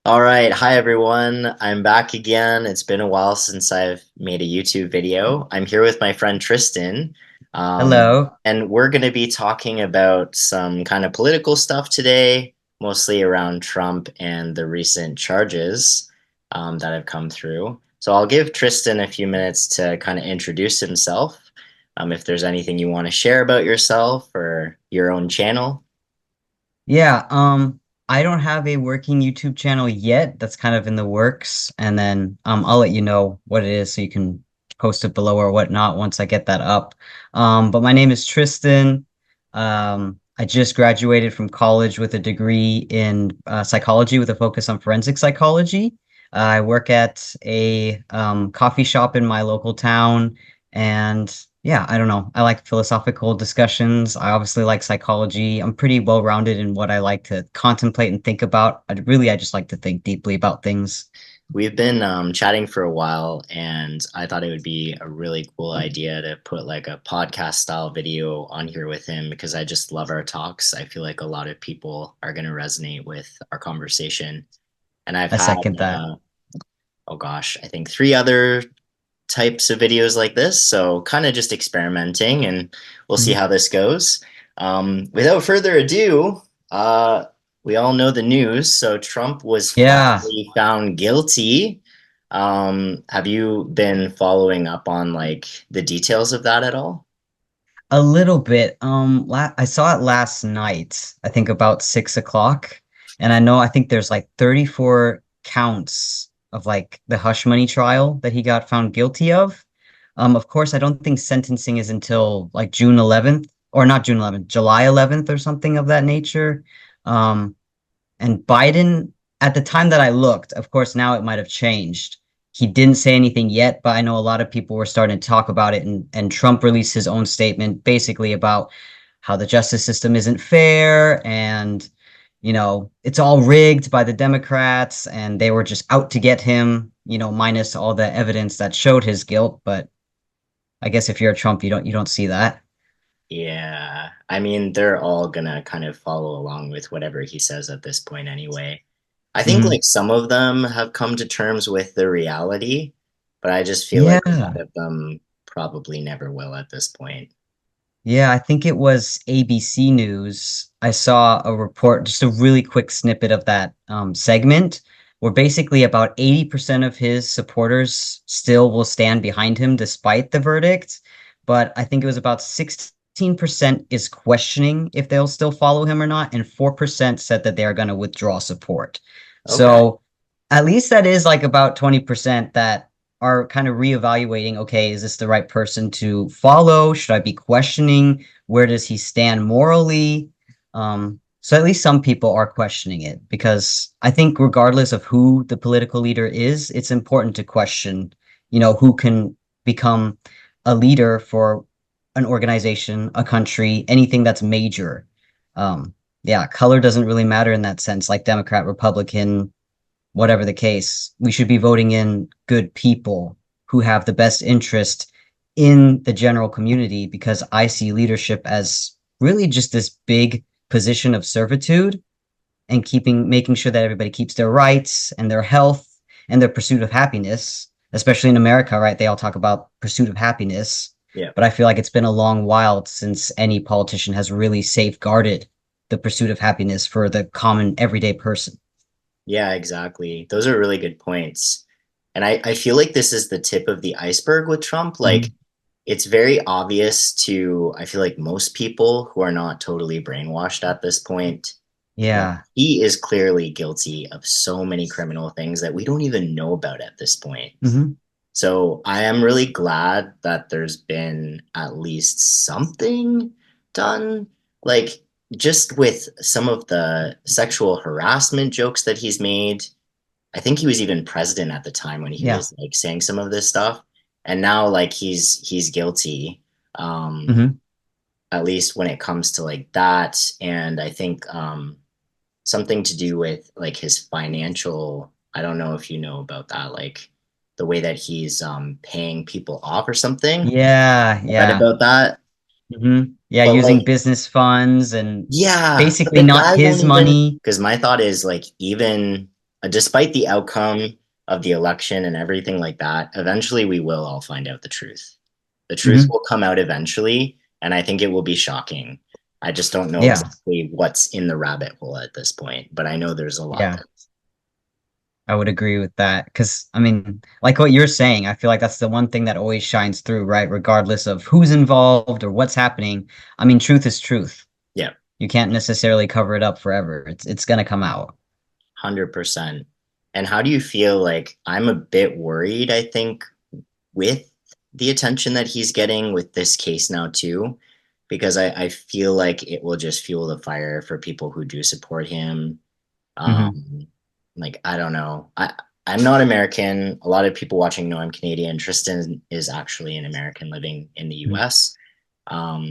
All right, hi everyone. I'm back again. It's been a while since I've made a YouTube video. I'm here with my friend Tristan, Hello. and we're going to be talking about some kind of political stuff today, mostly around Trump and the recent charges that have come through. So I'll give Tristan a few minutes to kind of introduce himself. If there's anything you want to share about yourself or your own channel. Yeah, I don't have a working YouTube channel yet. That's kind of in the works. And then I'll let you know what it is so you can post it below or whatnot once I get that up. But my name is Tristan. I just graduated from college with a degree in psychology with a focus on forensic psychology. I work at a coffee shop in my local town, and yeah, I don't know. I like philosophical discussions. I obviously like psychology. I'm pretty well-rounded in what I like to contemplate and think about. I just like to think deeply about things. We've been chatting for a while, and I thought it would be a really cool idea to put like a podcast style video on here with him because I just love our talks. I feel like a lot of people are going to resonate with our conversation. And I've I had, second that. oh gosh, I think three other types of videos like this. So kind of just experimenting, and we'll see Mhm. how this goes. Without further ado, we all know the news. So Trump was Yeah, finally found guilty. Have you been following up on like the details of that at all? a little bit. I saw it last night, I think about 6 o'clock. And I think there's like 34 counts of like the hush money trial that he got found guilty of. Of course, I don't think sentencing is until like June 11th, or not June 11th, July 11th or something of that nature. Um, and Biden, at the time that I looked, of course, now it might have changed. He didn't say anything yet, but I know a lot of people were starting to talk about it. And Trump released his own statement basically about how the justice system isn't fair and, it's all rigged by the Democrats and they were just out to get him, minus all the evidence that showed his guilt. But I guess if you're a Trump, you don't see that. Yeah, I mean, they're all gonna kind of follow along with whatever he says at this point anyway. I think Hmm. like some of them have come to terms with the reality, but I just feel like a Yeah. lot of them probably never will at this point. Yeah, I think it was ABC News. I saw a report, just a really quick snippet of that segment, where basically about 80% of his supporters still will stand behind him despite the verdict. But I think it was about 16% is questioning if they'll still follow him or not, and 4% said that they are going to withdraw support. Okay. So at least that is like about 20% that are kind of reevaluating, okay, is this the right person to follow? Should I be questioning where does he stand morally? So at least some people are questioning it because I think regardless of who the political leader is, it's important to question, who can become a leader for an organization, a country, anything that's major. Yeah, color doesn't really matter in that sense, like Democrat, Republican, whatever the case, we should be voting in good people who have the best interest in the general community because I see leadership as really just this big position of servitude and making sure that everybody keeps their rights and their health and their pursuit of happiness, especially in America, right? They all talk about pursuit of happiness, Yeah. but I feel like it's been a long while since any politician has really safeguarded the pursuit of happiness for the common everyday person. Yeah, exactly. Those are really good points. And I feel like this is the tip of the iceberg with Trump. Like Mhm. it's very obvious to, I feel like most people who are not totally brainwashed at this point that Yeah. he is clearly guilty of so many criminal things that we don't even know about at this point. Hmm. So I am really glad that there's been at least something done. Like just with some of the sexual harassment jokes that he's made. I think he was even president at the time when he Yeah. was like saying some of this stuff. And now like he's guilty. Um, Hmm. at least when it comes to like that. And I think something to do with like his financial, I don't know if you know about that, like the way that he's paying people off or something. Yeah. I read Yeah. about that. Yeah. But Using like, business funds and yeah, but basically the not guy won't his even, money. because my thought is like even despite the outcome of the election and everything like that, eventually we will all find out the truth. The truth Hmm. will come out eventually, and I think it will be shocking. I just don't know Yeah, exactly what's in the rabbit hole at this point, but I know there's a lot yeah, there. I would agree with that. Because, I mean, like what you're saying, I feel like that's the one thing that always shines through, right? Regardless of who's involved or what's happening. I mean, truth is truth. Yeah, You can't necessarily cover it up forever. It's gonna come out. 100%. And how do you feel? Like, I'm a bit worried, I think, with the attention that he's getting with this case now too, because I feel like it will just fuel the fire for people who do support him. Hmm. Um, like, I don't know. I'm not American. A lot of people watching know I'm Canadian. Tristan is actually an American living in the Hmm. US.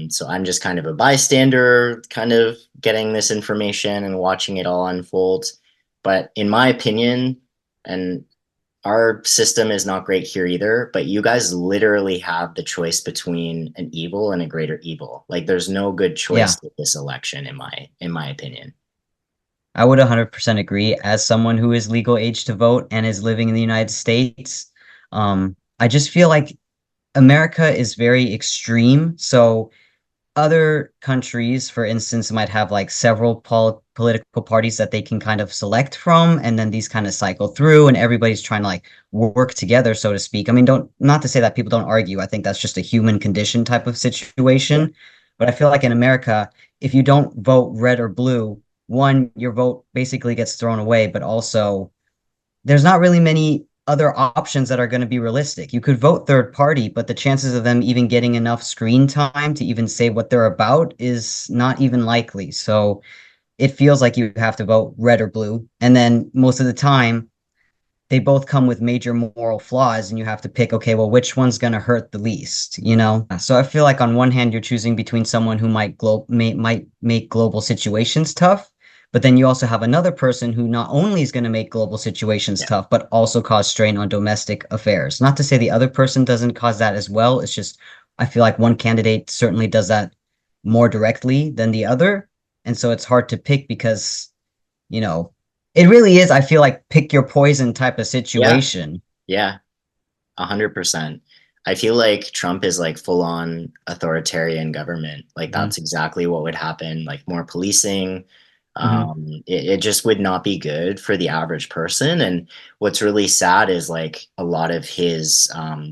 So I'm just kind of a bystander, kind of getting this information and watching it all unfold. But in my opinion, and our system is not great here either, but you guys literally have the choice between an evil and a greater evil. Like, there's no good choice Yeah, with this election in my opinion. I would 100% agree. As someone who is legal age to vote and is living in the United States, I just feel like America is very extreme. So other countries, for instance, might have like several political parties that they can kind of select from, and then these kind of cycle through, and everybody's trying to like work together, so to speak. I mean, don't not to say that people don't argue. I think that's just a human condition type of Yeah. situation. But I feel like in America, if you don't vote red or blue, one, your vote basically gets thrown away, but also there's not really many other options that are going to be realistic. You could vote third party, but the chances of them even getting enough screen time to even say what they're about is not even likely. So it feels like you have to vote red or blue. And then most of the time, they both come with major moral flaws, and you have to pick, okay, well, which one's going to hurt the least, you know? So I feel like on one hand, you're choosing between someone who might make global situations tough, but then you also have another person who not only is going to make global situations Yeah. tough, but also cause strain on domestic affairs. Not to say the other person doesn't cause that as well. It's just I feel like one candidate certainly does that more directly than the other. And so it's hard to pick because you know, it really is, I feel like pick your poison type of Yeah. situation. Yeah. 100%. I feel like Trump is like full on authoritarian government. Like, Hmm. that's exactly what would happen. Like, more policing. Hmm. It just would not be good for the average person. And what's really sad is like a lot of his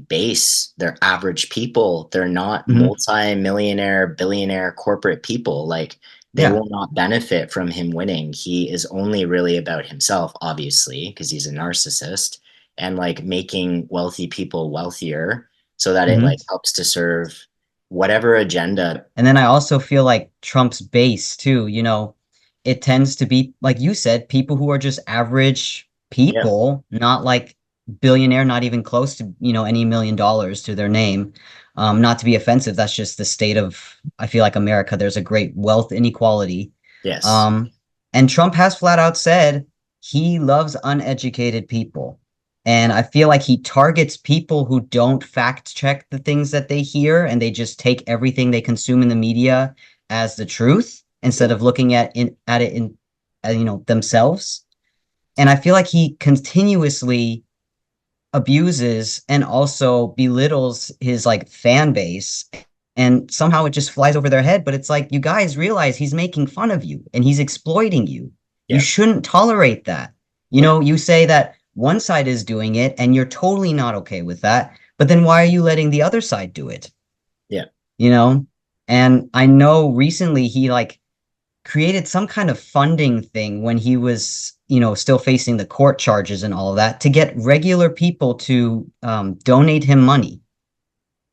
base, they're average people. They're not Hmm. multi-millionaire, billionaire corporate people. Like, they Yeah. will not benefit from him winning. He is only really about himself, obviously, because he's a narcissist and like making wealthy people wealthier so that it Hmm. like helps to serve whatever agenda. And then I also feel like Trump's base too, it tends to be, like you said, people who are just average Yeah. people, not like billionaire, not even close to, any $1 million to their name. Not to be offensive, that's just the state of, I feel like America, there's a great wealth inequality. Yes. Um, and Trump has flat out said he loves uneducated people. And I feel like he targets people who don't fact check the things that they hear, and they just take everything they consume in the media as the truth instead Yeah. of looking at it in themselves. And I feel like he continuously abuses and also belittles his like fan base, and somehow it just flies over their head. But it's like, you guys realize he's making fun of you and he's exploiting you. You Yeah. shouldn't tolerate that. Yeah. You say that one side is doing it and you're totally not okay with that, but then why are you letting the other side do it? Yeah. you know and I know recently he like created some kind of funding thing when he was, still facing the court charges and all of that, to get regular people to donate him money.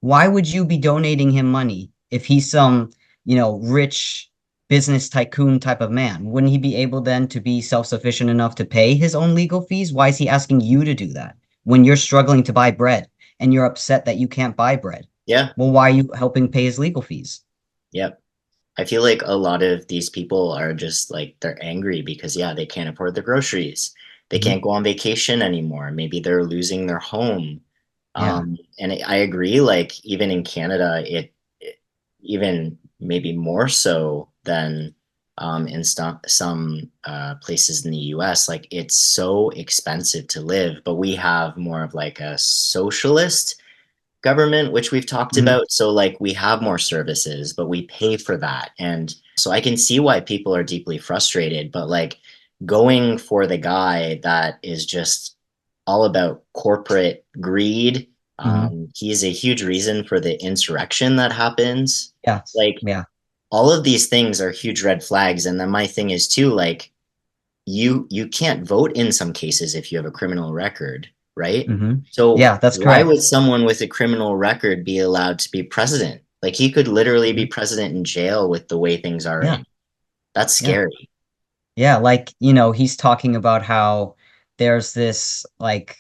Why would you be donating him money if he's some, rich business tycoon type of man? Wouldn't he be able then to be self-sufficient enough to pay his own legal fees? Why is he asking you to do that when you're struggling to buy bread and you're upset that you can't buy bread? Yeah. Well, why are you helping pay his legal fees? Yep. I feel like a lot of these people are just like they're angry because yeah, they can't afford the groceries. They Hmm. can't go on vacation anymore. Maybe they're losing their home. Yeah. I agree, like even in Canada, it even maybe more so than in some places in the US, like it's so expensive to live, but we have more of like a socialist government, which we've talked Hmm. about. So like we have more services, but we pay for that. And so I can see why people are deeply frustrated, but like going for the guy that is just all about corporate greed. Hmm. He's a huge reason for the insurrection that happens. Yes. Like Yeah. all of these things are huge red flags. And then my thing is too, like you can't vote in some cases if you have a criminal record, right? Hmm. So Yeah, that's why would correct. someone with a criminal record be allowed to be president? Like he could literally be Mhm. president in jail with the way things are right Yeah. now. That's Yeah. scary. Yeah, like, he's talking about how there's this like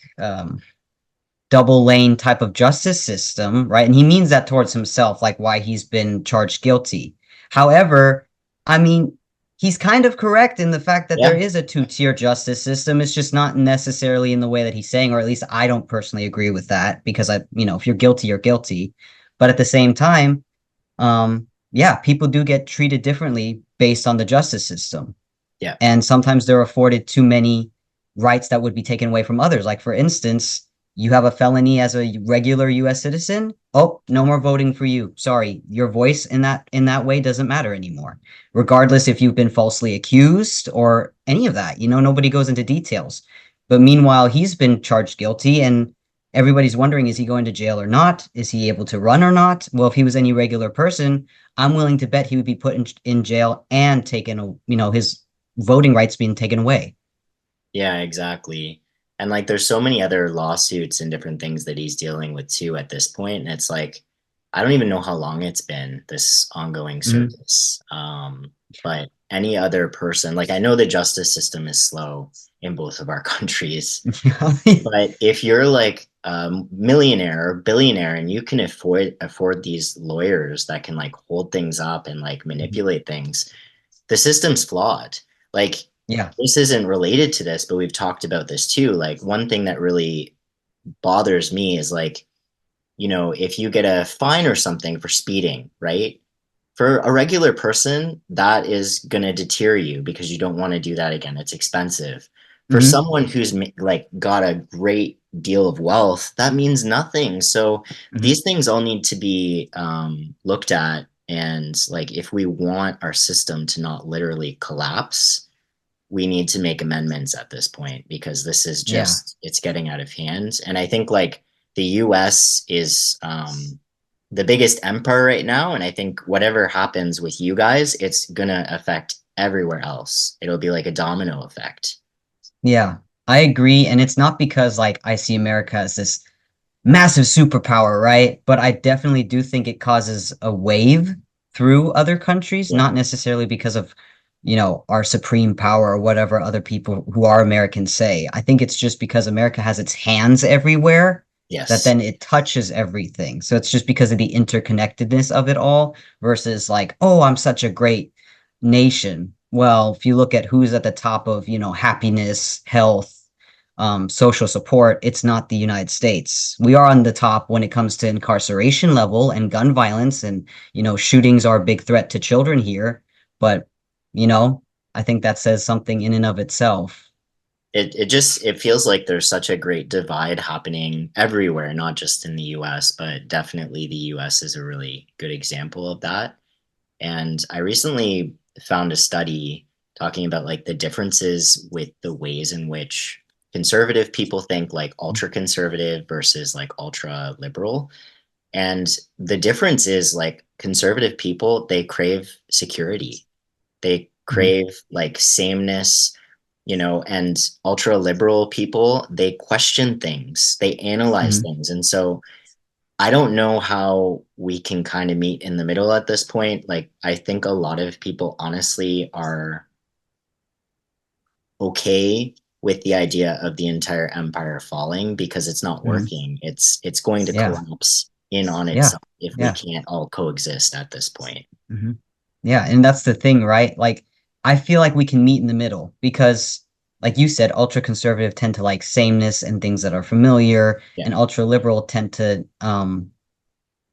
double lane type of justice system, right? And he means that towards himself, like why he's been charged guilty. However, I mean, he's kind of correct in the fact that there Yeah, is a two-tier justice system. It's just not necessarily in the way that he's saying, or at least I don't personally agree with that because if you're guilty, you're guilty. But at the same time, yeah, people do get treated differently based on the justice system. yeah, And sometimes they're afforded too many rights that would be taken away from others. Like, for instance, you have a felony as a regular US citizen. Oh, no more voting for you. Sorry, your voice in that way doesn't matter anymore. Regardless if you've been falsely accused or any of that. Nobody goes into details. But meanwhile, he's been charged guilty and everybody's wondering, is he going to jail or not? Is he able to run or not? Well, if he was any regular person, I'm willing to bet he would be put in jail and taken, his voting rights being taken away. yeah, exactly. And like there's so many other lawsuits and different things that he's dealing with too at this point. And it's like I don't even know how long it's been, this ongoing Mhm. circus. But any other person, like I know the justice system is slow in both of our countries. But if you're like a millionaire or billionaire and you can afford these lawyers that can like hold things up and like manipulate things, the system's flawed. Like Yeah. this isn't related to this, but we've talked about this too. Like one thing that really bothers me is like, if you get a fine or something for speeding, right? For a regular person, that is going to deter you because you don't want to do that again. It's expensive. For Hmm. someone who's like got a great deal of wealth, that means nothing. So Hmm. these things all need to be looked at. And like, if we want our system to not literally collapse, we need to make amendments at this point because this is Yeah. just it's getting out of hand. And I think like the US is the biggest empire right now, and I think whatever happens with you guys, it's gonna affect everywhere else. It'll be like a domino effect. Yeah. I agree. And it's not because like I see America as this massive superpower, right? But I definitely do think it causes a wave through other countries, Yeah. not necessarily because of, our supreme power or whatever other people who are Americans say. I think it's just because America has its hands everywhere that Yes. then it touches everything. So it's just because of the interconnectedness of it all versus like, oh, I'm such a great nation. Well, if you look at who's at the top of, happiness, health, social support, it's not the United States. We are on the top when it comes to incarceration level and gun violence, and shootings are a big threat to children here. But you know, I think that says something in and of itself. It feels like there's such a great divide happening everywhere, not just in the US, but definitely the US is a really good example of that. And I recently found a study talking about like the differences with the ways in which conservative people think, like ultra conservative versus like ultra liberal. And the difference is like conservative people, they crave security. They Mhm. crave like sameness, and ultra liberal people, they question things, they analyze Mhm. things. And so I don't know how we can kind of meet in the middle at this point. Like, I think a lot of people honestly are okay with the idea of the entire empire falling because it's not Mhm. working. It's going to Yeah. collapse in on Yeah. itself if we Yeah. can't all coexist at this point. Hmm. Yeah, and that's the thing, right? Like, I feel like we can meet in the middle because, like you said, ultra conservative tend to like sameness and things that are familiar, Yeah. and ultra liberal tend to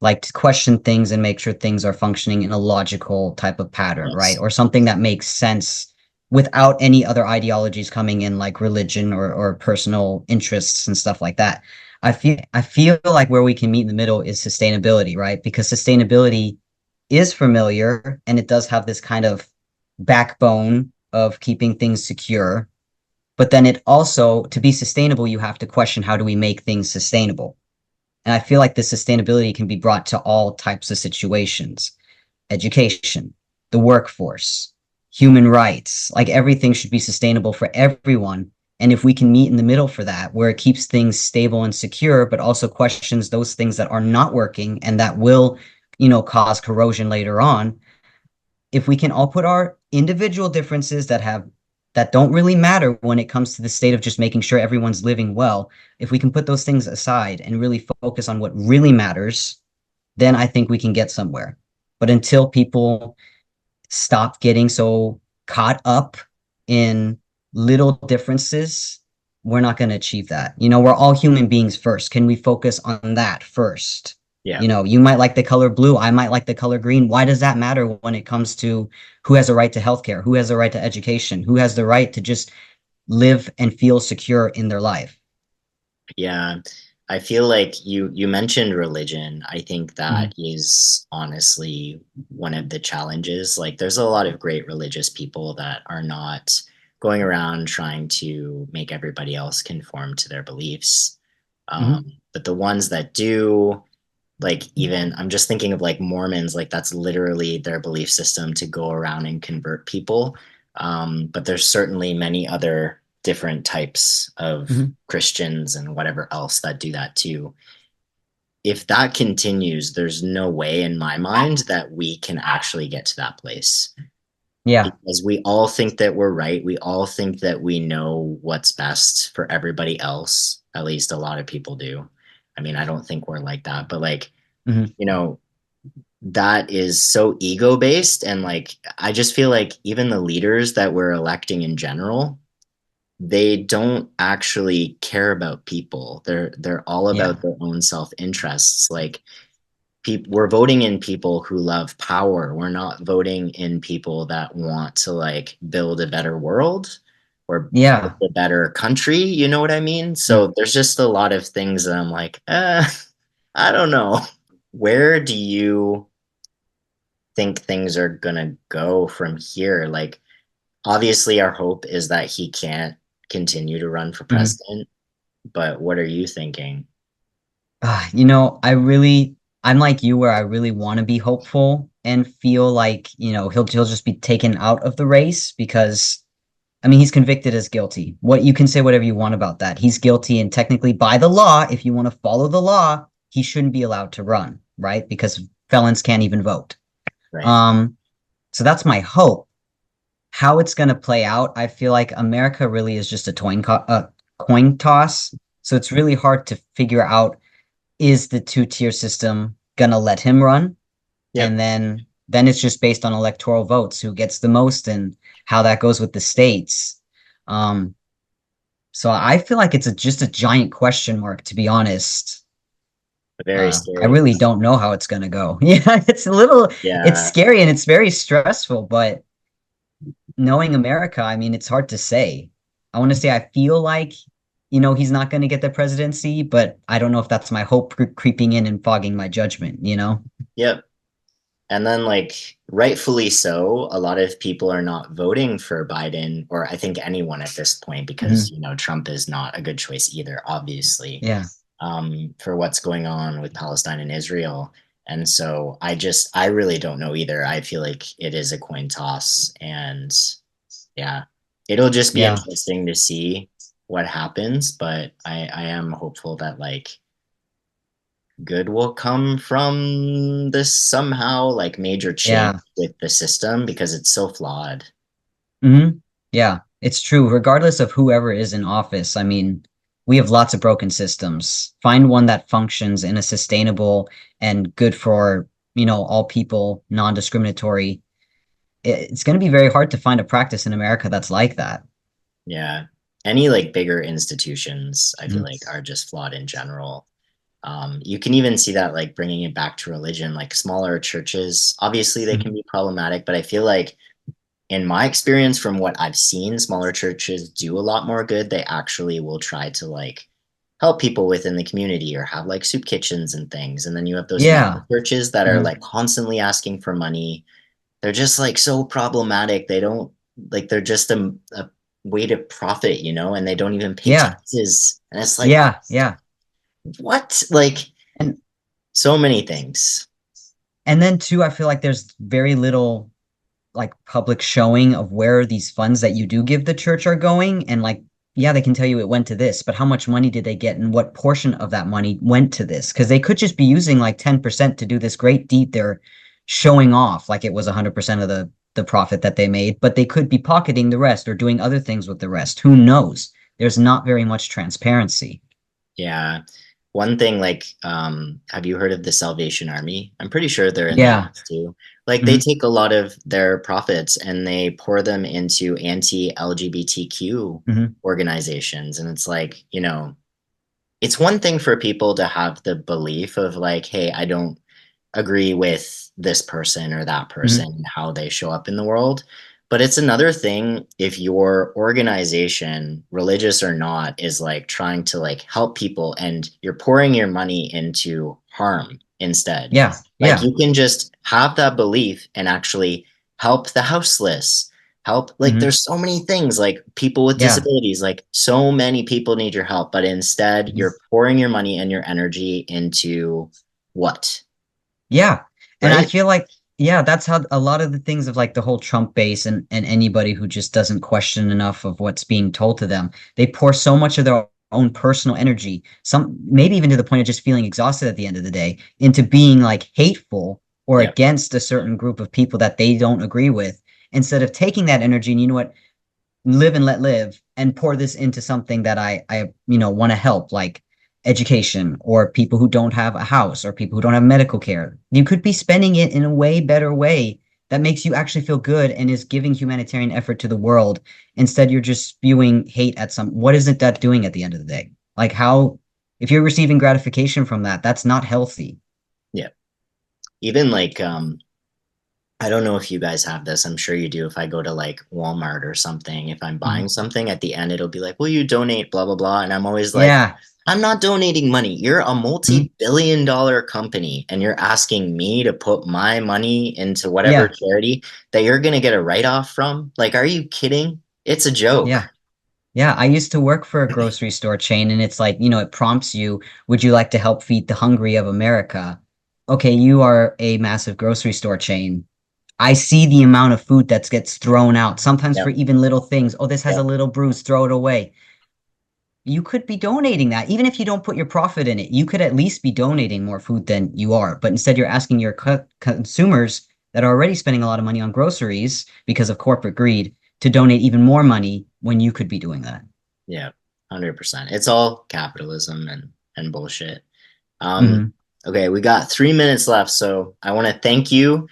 like to question things and make sure things are functioning in a logical type of pattern, right? Yes. Or something that makes sense without any other ideologies coming in, like religion or personal interests and stuff like that. I feel like where we can meet in the middle is sustainability, right? Because sustainability is familiar and it does have this kind of backbone of keeping things secure. But then it also, to be sustainable, you have to question how do we make things sustainable? And I feel like this sustainability can be brought to all types of situations: education, the workforce, human rights. Like everything should be sustainable for everyone. And if we can meet in the middle for that, where it keeps things stable and secure, but also questions those things that are not working and that will, cause corrosion later on, if we can all put our individual differences that don't really matter when it comes to the state of just making sure everyone's living well, if we can put those things aside and really focus on what really matters, then I think we can get somewhere. But until people stop getting so caught up in little differences, we're not going to achieve that. We're all human beings first. Can we focus on that first? Yeah. You might like the color blue, I might like the color green. Why does that matter when it comes to who has a right to healthcare, who has a right to education, who has the right to just live and feel secure in their life? Yeah, I feel like you mentioned religion. I think Mm-hmm. that is honestly one of the challenges. Like there's a lot of great religious people that are not going around trying to make everybody else conform to their beliefs. Mm-hmm. But the ones that do, like even I'm just thinking of like Mormons, like that's literally their belief system to go around and convert people. But there's certainly many other different types of Mm-hmm. Christians and whatever else that do that too. If that continues, there's no way in my mind that we can actually get to that place Yeah. because we all think that we're right. We all think that we know what's best for everybody else. At least a lot of people do. I mean, I don't think we're like that, but like, Mm-hmm. you know, that is so ego based. And like, I just feel like even the leaders that we're electing in general, they don't actually care about people. They're all Yeah. about their own self interests. Like, we're voting in people who love power. We're not voting in people that want to like build a better world or build Yeah. a better country. You know what I mean? Mm-hmm. So there's just a lot of things that I'm like, I don't know. Where do you think things are gonna go from here? Like, obviously, our hope is that he can't continue to run for Mm-hmm. president, but what are you thinking? I'm like you where I really want to be hopeful and feel like, he'll just be taken out of the race because I mean, he's convicted as guilty. What you can say whatever you want about that. He's guilty and technically by the law, if you want to follow the law, he shouldn't be allowed to run, right? Because felons can't even vote. Right? Um, so that's my hope. How it's going to play out, I feel like America really is just a coin toss. So it's really hard to figure out, is the two-tier system gonna let him run? Yep. And then it's just based on electoral votes, who gets the most and how that goes with the states. Um, so I feel like it's just a giant question mark, to be honest. Very I scary. really don't know how it's gonna go. Yeah, it's Yeah. scary and it's very stressful, but knowing America, I mean, it's hard to say. I want to say I feel like, he's not going to get the presidency, but I don't know if that's my hope creeping in and fogging my judgment? Yep. And then, like, rightfully so, a lot of people are not voting for Biden, or I think anyone at this point, because, Hmm. Trump is not a good choice either, obviously, Yeah. for what's going on with Palestine and Israel. And so I really don't know either. I feel like it is a coin toss. And yeah, it'll just be Yeah. interesting to see what happens. But I am hopeful that, like, good will come from this somehow, like major change Yeah. with the system because it's so flawed. Hmm. Yeah. It's true. Regardless of whoever is in office, I mean, we have lots of broken systems. Find one that functions in a sustainable and good for, all people, non-discriminatory. It's going to be very hard to find a practice in America that's like that. Yeah. Any like bigger institutions, I feel Mhm. like are just flawed in general. You can even see that like bringing it back to religion, like smaller churches, obviously they can Mhm. be problematic, but I feel like in my experience from what I've seen, smaller churches do a lot more good. They actually will try to like help people within the community or have like soup kitchens and things. And then you have those mega Yeah. churches that are Mhm. like constantly asking for money. They're just like so problematic. They don't like they're just a way to profit, and they don't even pay Yeah. taxes. And it's like, Yeah. Yeah. what? Like And so many things. then too, I feel like there's very little like public showing of where these funds that you do give the church are going. And like, yeah, they can tell you it went to this, but how much money did they get and what portion of that money went to this? Because they could just be using like 10% to do this great deed they're showing off like it was 100% of the profit that they made, but they could be pocketing the rest or doing other things with the rest. Who knows? There's not very much transparency. Yeah. One thing, like, have you heard of the Salvation Army? I'm pretty sure they're in the Yeah. US too. Like, they Hmm. take a lot of their profits and they pour them into anti-LGBTQ Hmm. organizations. And it's like, it's one thing for people to have the belief of like, hey, I don't agree with this person or that person Hmm. and how they show up in the world. But it's another thing if your organization, religious or not, is like trying to like help people and you're pouring your money into harm instead. Yeah. Like Yeah. you can just have that belief and actually help the houseless, help like Hmm. there's so many things like people with Yeah. disabilities, like so many people need your help, but instead Mhm. you're pouring your money and your energy into what? Yeah. And I Right? feel like, yeah, that's how a lot of the things of like the whole Trump base and anybody who just doesn't question enough of what's being told to them, they pour so much of their own personal energy, some maybe even to the point of just feeling exhausted at the end of the day, into being like hateful or Yeah. against a certain group of people that they don't agree with, instead of taking that energy and you know what, live and let live and pour this into something that I want to help, like education or people who don't have a house or people who don't have medical care. You could be spending it in a way better way that makes you actually feel good and is giving humanitarian effort to the world. Instead, you're just spewing hate at some. What is it that doing at the end of the day? Like how, if you're receiving gratification from that, that's not healthy. Yeah. Even like I don't know if you guys have this. I'm sure you do. If I go to like Walmart or something, if I'm Mhm. buying something at the end, it'll be like, will you donate blah blah blah? And I'm always like, Yeah. I'm not donating money. You're a Mhm. multi-billion dollar company and you're asking me to put my money into whatever Yeah. charity that you're gonna get a write-off from? Like, are you kidding? It's a joke. Yeah. Yeah, I used to work for a grocery store chain, and it's like, it prompts you, would you like to help feed the hungry of America? Okay, you are a massive grocery store chain. I see the amount of food that gets thrown out, sometimes for Yep. even little things. Oh, this has a Yep. little bruise, throw it away. You could be donating that. Even if you don't put your profit in it, you could at least be donating more food than you are. But instead, you're asking your consumers that are already spending a lot of money on groceries because of corporate greed to donate even more money when you could be doing that. Yeah. 100%. It's all capitalism and bullshit. Um, Hmm. okay, we got 3 minutes left, so I want to thank you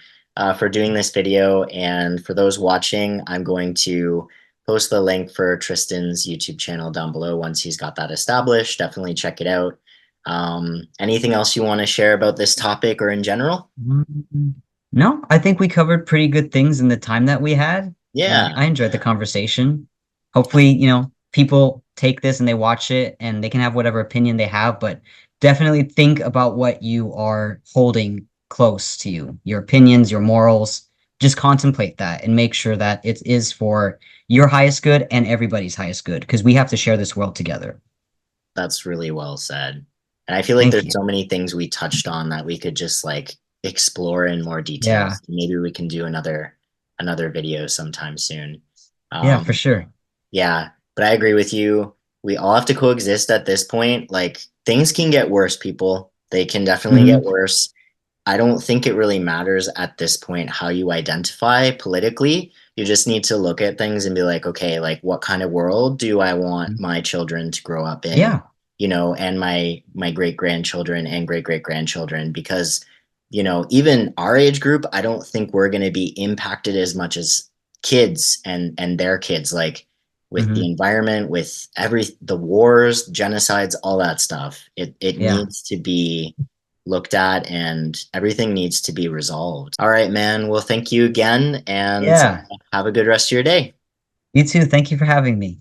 for doing this video. And for those watching, I'm going to post the link for Tristan's YouTube channel down below once he's got that established. Definitely check it out. Anything else you want to share about this topic or in general? Mm, no, I think we covered pretty good things in the time that we had, and Yeah, I enjoyed the yeah, conversation. Hopefully, people take this and they watch it and they can have whatever opinion they have, but definitely think about what you are holding close to you, your opinions, your morals. Just contemplate that and make sure that it is for your highest good and everybody's highest good, because we have to share this world together. that's really well said. And I feel like Thank there's you. so many things we touched on that we could just like explore in more Yeah, details. Maybe we can do another video sometime soon. yeah, for Um, sure. Yeah, but I agree with you. We all have to coexist at this point. Like things can get worse, people. They can definitely get Hmm. worse. I don't think it really matters at this point how you identify politically. You just need to look at things and be like, okay, like what kind of world do I want my children to grow up in, Yeah. and my great-grandchildren and great-great-grandchildren because, even our age group, I don't think we're going to be impacted as much as kids and their kids. Like with the Hmm. environment, with the wars, genocides, all that stuff. It Yeah. needs to be looked at and everything needs to be resolved. All right, man. Well, thank you again and Yeah. have a good rest of your day. You too. Thank you for having me.